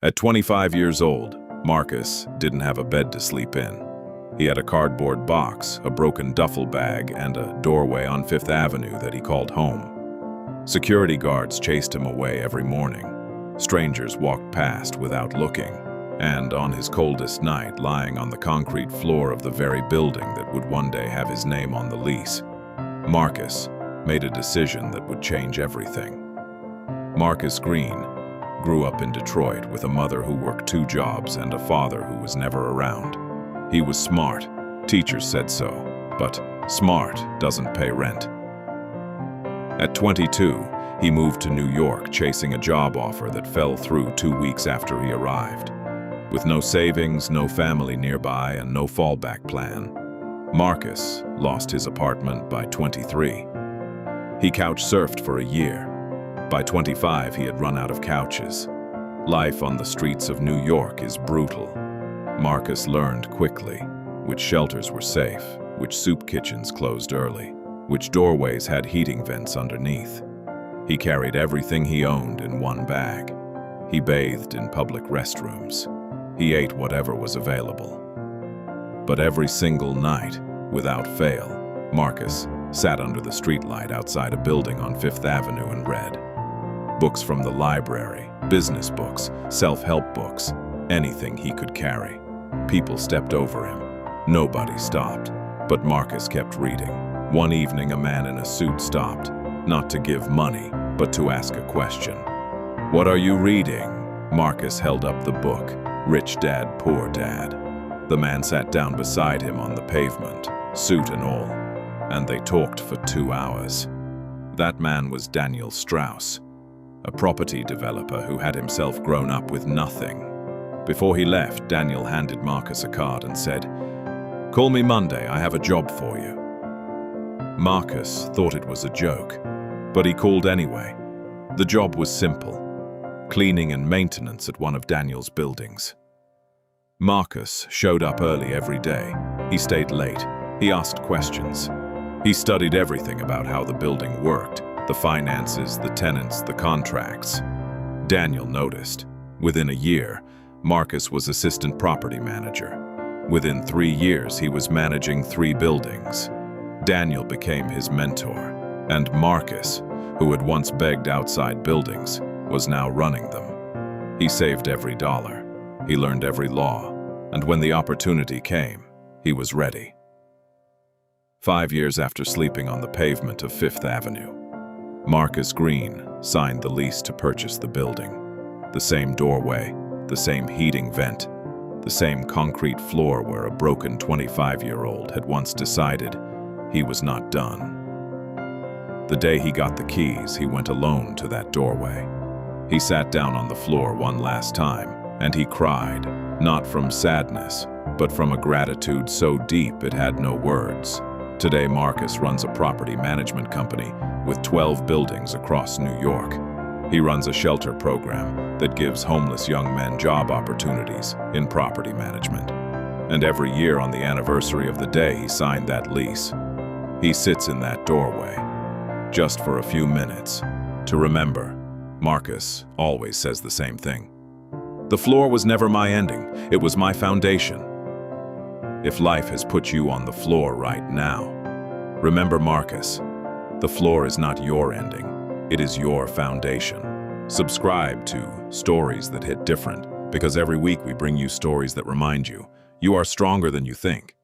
At 25 years old, Marcus didn't have a bed to sleep in. He had a cardboard box, a broken duffel bag, and a doorway on Fifth Avenue that he called home. Security guards chased him away every morning. Strangers walked past without looking, and on his coldest night, lying on the concrete floor of the very building that would one day have his name on the lease, Marcus made a decision that would change everything. Marcus Green grew up in Detroit with a mother who worked 2 jobs and a father who was never around. He was smart, teachers said so, but smart doesn't pay rent. At 22, he moved to New York chasing a job offer that fell through 2 weeks after he arrived. With no savings, no family nearby, and no fallback plan, Marcus lost his apartment by 23. He couch surfed for a year. By 25, he had run out of couches. Life on the streets of New York is brutal. Marcus learned quickly which shelters were safe, which soup kitchens closed early, which doorways had heating vents underneath. He carried everything he owned in one bag. He bathed in public restrooms. He ate whatever was available. But every single night, without fail, Marcus sat under the streetlight outside a building on Fifth Avenue and read. Books from the library, business books, self-help books, anything he could carry. People stepped over him. Nobody stopped, but Marcus kept reading. One evening, a man in a suit stopped, not to give money, but to ask a question. "What are you reading?" Marcus held up the book, Rich Dad, Poor Dad. The man sat down beside him on the pavement, suit and all, and they talked for 2 hours. That man was Daniel Strauss, a property developer who had himself grown up with nothing. Before he left, Daniel handed Marcus a card and said, "Call me Monday, I have a job for you." Marcus thought it was a joke, but he called anyway. The job was simple: cleaning and maintenance at one of Daniel's buildings. Marcus showed up early every day. He stayed late. He asked questions. He studied everything about how the building worked, the finances, the tenants, the contracts. Daniel noticed. Within a year, Marcus was assistant property manager. Within 3 years, he was managing 3 buildings. Daniel became his mentor, and Marcus, who had once begged outside buildings, was now running them. He saved every dollar. He learned every law, and when the opportunity came, he was ready. 5 years after sleeping on the pavement of Fifth Avenue, Marcus Green signed the lease to purchase the building. The same doorway, the same heating vent, the same concrete floor where a broken 25-year-old had once decided he was not done. The day he got the keys, he went alone to that doorway. He sat down on the floor one last time, and he cried, not from sadness, but from a gratitude so deep it had no words. Today, Marcus runs a property management company with 12 buildings across New York. He runs a shelter program that gives homeless young men job opportunities in property management. And every year on the anniversary of the day he signed that lease, he sits in that doorway, just for a few minutes, to remember. Marcus always says the same thing. The floor was never my ending, it was my foundation. If life has put you on the floor right now, remember Marcus, the floor is not your ending, it is your foundation. Subscribe to Stories That Hit Different, because every week we bring you stories that remind you, you are stronger than you think.